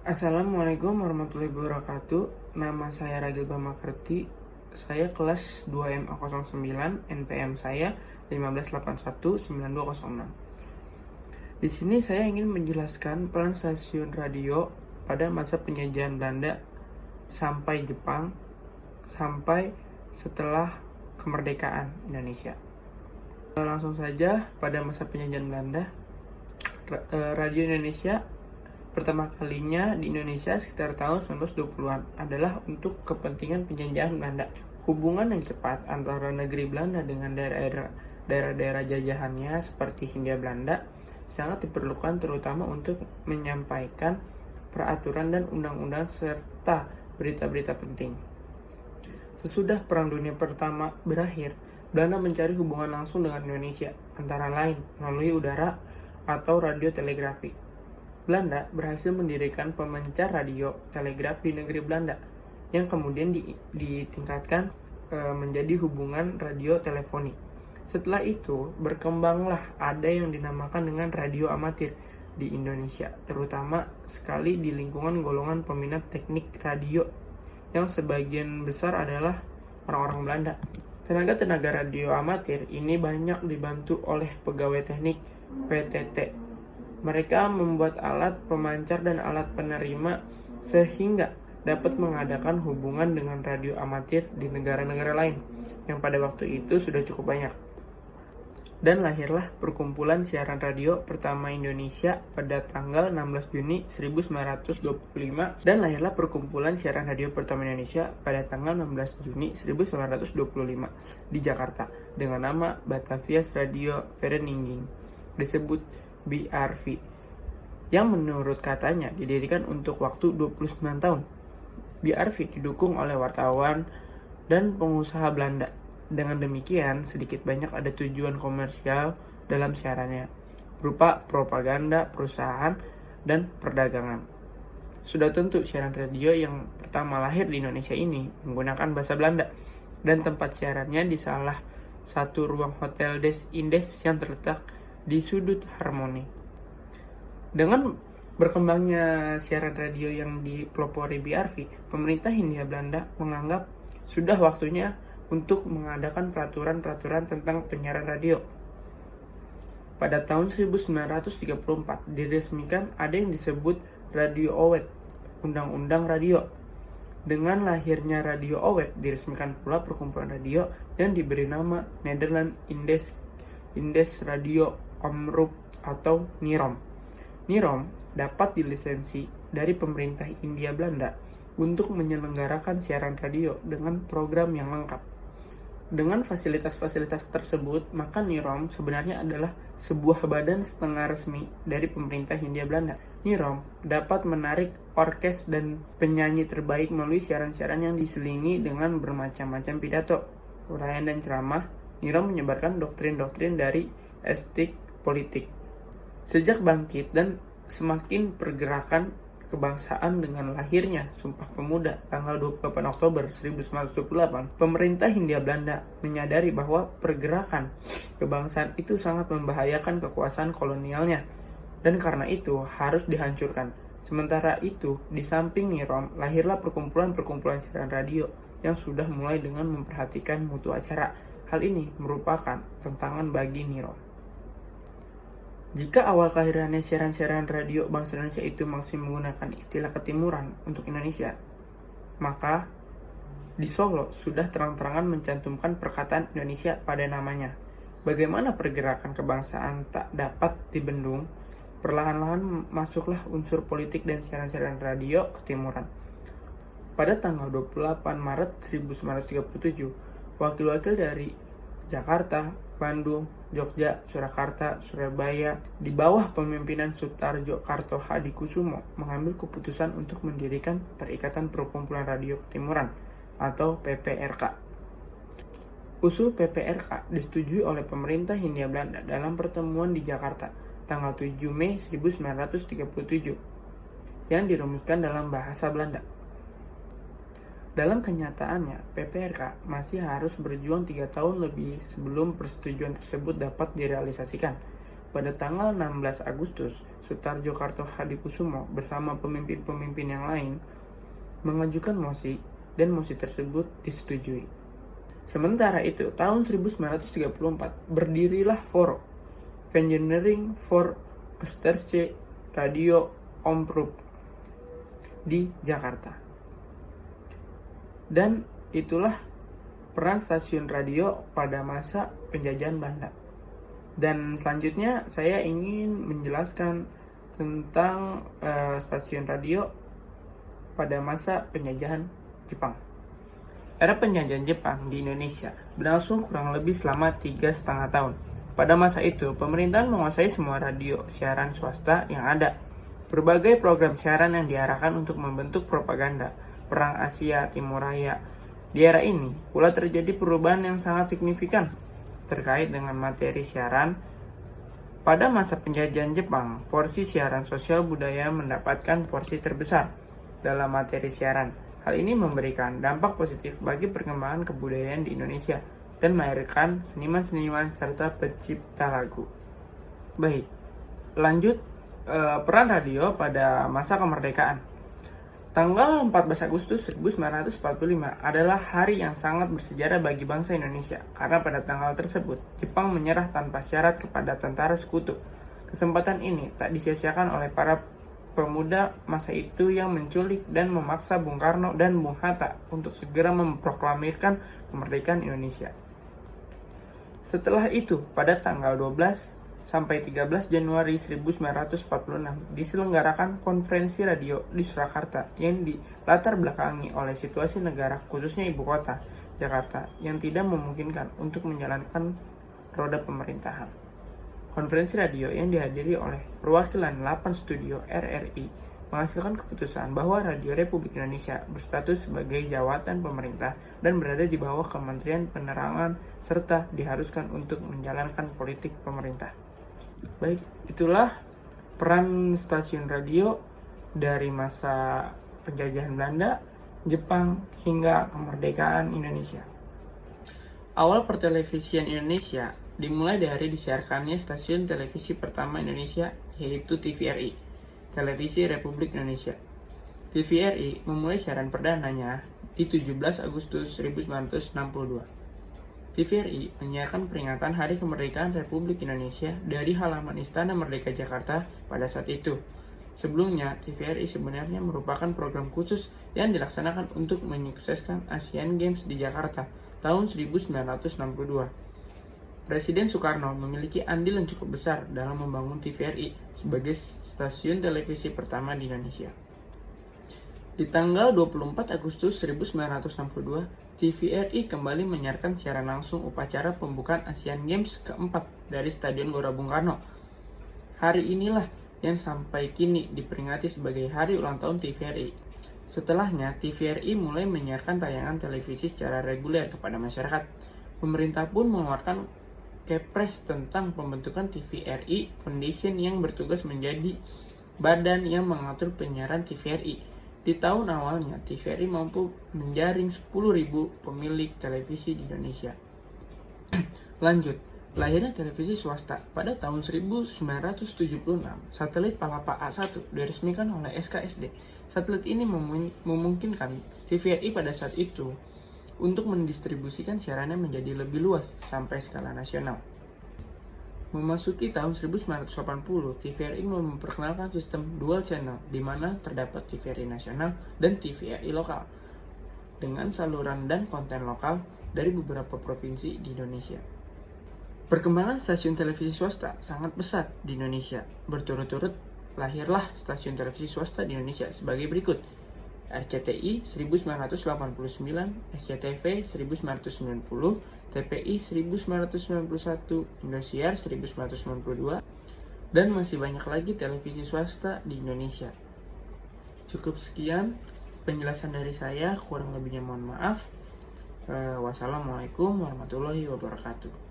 Assalamualaikum warahmatullahi wabarakatuh. Nama saya Ragil Bamakerti. Saya kelas 2MA09, NPM saya 158192006. Di sini saya ingin menjelaskan peran stasiun radio pada masa penjajahan Belanda sampai Jepang sampai setelah kemerdekaan Indonesia. Langsung saja, pada masa penjajahan Belanda, Radio Indonesia pertama kalinya di Indonesia sekitar tahun 1920-an adalah untuk kepentingan penjajahan Belanda. Hubungan yang cepat antara negeri Belanda dengan daerah-daerah jajahannya seperti Hindia Belanda sangat diperlukan, terutama untuk menyampaikan peraturan dan undang-undang serta berita-berita penting. Sesudah Perang Dunia Pertama berakhir, Belanda mencari hubungan langsung dengan Indonesia, antara lain melalui udara atau radio telegrafi. Belanda berhasil mendirikan pemancar radio telegraf di negeri Belanda, yang kemudian ditingkatkan menjadi hubungan radio telefoni. Setelah itu, berkembanglah ada yang dinamakan dengan radio amatir di Indonesia, terutama sekali di lingkungan golongan peminat teknik radio, yang sebagian besar adalah orang-orang Belanda. Tenaga radio amatir ini banyak dibantu oleh pegawai teknik PTT. Mereka membuat alat pemancar dan alat penerima sehingga dapat mengadakan hubungan dengan radio amatir di negara-negara lain yang pada waktu itu sudah cukup banyak. Dan lahirlah perkumpulan siaran radio pertama Indonesia pada tanggal 16 Juni 1925 dan lahirlah perkumpulan siaran radio pertama Indonesia pada tanggal 16 Juni 1925 di Jakarta dengan nama Batavia Radio Vereniging, disebut BRV, yang menurut katanya didirikan untuk waktu 29 tahun. BRV didukung oleh wartawan dan pengusaha Belanda. Dengan demikian, sedikit banyak ada tujuan komersial dalam siarannya, berupa propaganda, perusahaan, dan perdagangan. Sudah tentu siaran radio yang pertama lahir di Indonesia ini menggunakan bahasa Belanda, dan tempat siarannya di salah satu ruang hotel Des Indes yang terletak di sudut Harmoni. Dengan berkembangnya siaran radio yang dipelopori BRV, pemerintah Hindia Belanda menganggap sudah waktunya untuk mengadakan peraturan-peraturan tentang penyiaran radio. Pada tahun 1934 diresmikan ada yang disebut Radio Owet, Undang-Undang Radio. Dengan lahirnya Radio Owet diresmikan pula perkumpulan radio yang diberi nama Nederland Indes Radio Omroep atau NIROM. NIROM dapat dilisensi dari pemerintah Hindia Belanda untuk menyelenggarakan siaran radio dengan program yang lengkap. Dengan fasilitas-fasilitas tersebut, maka NIROM sebenarnya adalah sebuah badan setengah resmi dari pemerintah Hindia Belanda. NIROM dapat menarik orkes dan penyanyi terbaik melalui siaran-siaran yang diselingi dengan bermacam-macam pidato, uraian, dan ceramah. NIROM menyebarkan doktrin-doktrin dari estetik politik. Sejak bangkit dan semakin pergerakan kebangsaan dengan lahirnya Sumpah Pemuda tanggal 28 Oktober 1928, pemerintah Hindia Belanda menyadari bahwa pergerakan kebangsaan itu sangat membahayakan kekuasaan kolonialnya, dan karena itu harus dihancurkan. Sementara itu, di samping NIROM, lahirlah perkumpulan-perkumpulan siaran radio yang sudah mulai dengan memperhatikan mutu acara. Hal ini merupakan tantangan bagi NIROM. Jika awal kelahirannya siaran-siaran radio bangsa Indonesia itu masih menggunakan istilah ketimuran untuk Indonesia, maka di Solo sudah terang-terangan mencantumkan perkataan Indonesia pada namanya. Bagaimana pergerakan kebangsaan tak dapat dibendung, perlahan-lahan masuklah unsur politik dan siaran-siaran radio ketimuran. Pada tanggal 28 Maret 1937, wakil-wakil dari Jakarta, Bandung, Jogja, Surakarta, Surabaya di bawah pemimpinan Sutarjo Karto Hadikusumo mengambil keputusan untuk mendirikan Perikatan Perkumpulan Radio Ketimuran atau PPRK. Usul PPRK disetujui oleh pemerintah Hindia Belanda dalam pertemuan di Jakarta tanggal 7 Mei 1937 yang dirumuskan dalam bahasa Belanda. Dalam kenyataannya, PPRK masih harus berjuang 3 tahun lebih sebelum persetujuan tersebut dapat direalisasikan. pada tanggal 16 Agustus, Sutarjo Karto Hadikusumo bersama pemimpin-pemimpin yang lain mengajukan mosi dan mosi tersebut disetujui. Sementara itu, tahun 1934 berdirilah Foro, Engineering for Oosterse Radio Omroep di Jakarta. Dan itulah peran stasiun radio pada masa penjajahan Belanda. Dan selanjutnya saya ingin menjelaskan tentang stasiun radio pada masa penjajahan Jepang. Era penjajahan Jepang di Indonesia berlangsung kurang lebih selama 3,5 tahun. Pada masa itu, pemerintahan menguasai semua radio siaran swasta yang ada. Berbagai program siaran yang diarahkan untuk membentuk propaganda Perang Asia Timur Raya. Di era ini, pula terjadi perubahan yang sangat signifikan terkait dengan materi siaran. Pada masa penjajahan Jepang, porsi siaran sosial budaya mendapatkan porsi terbesar dalam materi siaran. Hal ini memberikan dampak positif bagi perkembangan kebudayaan di Indonesia dan melahirkan seniman-seniman serta pencipta lagu. Baik, lanjut peran radio pada masa kemerdekaan. Tanggal 14 Agustus 1945 adalah hari yang sangat bersejarah bagi bangsa Indonesia karena pada tanggal tersebut Jepang menyerah tanpa syarat kepada tentara sekutu. Kesempatan ini tak disia-siakan oleh para pemuda masa itu yang menculik dan memaksa Bung Karno dan Bung Hatta untuk segera memproklamirkan kemerdekaan Indonesia. Setelah itu, pada tanggal 12 sampai 13 Januari 1946 diselenggarakan konferensi radio di Surakarta yang dilatar belakangi oleh situasi negara khususnya ibu kota Jakarta yang tidak memungkinkan untuk menjalankan roda pemerintahan. Konferensi radio yang dihadiri oleh perwakilan 8 studio RRI menghasilkan keputusan bahwa Radio Republik Indonesia berstatus sebagai jawatan pemerintah dan berada di bawah Kementerian Penerangan serta diharuskan untuk menjalankan politik pemerintah. Baik, itulah peran stasiun radio dari masa penjajahan Belanda, Jepang, hingga kemerdekaan Indonesia. Awal pertelevisian Indonesia dimulai dari disiarkannya stasiun televisi pertama Indonesia, yaitu TVRI, Televisi Republik Indonesia. TVRI memulai siaran perdananya di 17 Agustus 1962. TVRI menyiarkan peringatan Hari Kemerdekaan Republik Indonesia dari halaman Istana Merdeka Jakarta pada saat itu. Sebelumnya, TVRI sebenarnya merupakan program khusus yang dilaksanakan untuk menyukseskan Asian Games di Jakarta tahun 1962. Presiden Soekarno memiliki andil yang cukup besar dalam membangun TVRI sebagai stasiun televisi pertama di Indonesia. Di tanggal 24 Agustus 1962, TVRI kembali menyiarkan siaran langsung upacara pembukaan Asian Games keempat dari Stadion Gelora Bung Karno. Hari inilah yang sampai kini diperingati sebagai hari ulang tahun TVRI. Setelahnya, TVRI mulai menyiarkan tayangan televisi secara reguler kepada masyarakat. Pemerintah pun mengeluarkan Kepres tentang pembentukan TVRI Foundation yang bertugas menjadi badan yang mengatur penyiaran TVRI. Di tahun awalnya, TVRI mampu menjaring 10.000 pemilik televisi di Indonesia. Lanjut, lahirnya televisi swasta pada tahun 1976. Satelit Palapa A1 diresmikan oleh SKSD. Satelit ini memungkinkan TVRI pada saat itu untuk mendistribusikan siarannya menjadi lebih luas sampai skala nasional. Memasuki tahun 1980, TVRI memperkenalkan sistem dual channel di mana terdapat TVRI nasional dan TVRI lokal dengan saluran dan konten lokal dari beberapa provinsi di Indonesia. Perkembangan stasiun televisi swasta sangat pesat di Indonesia. Berturut-turut lahirlah stasiun televisi swasta di Indonesia sebagai berikut: RCTI 1989, SCTV 1990, TPI 1991, Indosiar 1992, dan masih banyak lagi televisi swasta di Indonesia. Cukup sekian penjelasan dari saya, kurang lebihnya mohon maaf. Wassalamualaikum warahmatullahi wabarakatuh.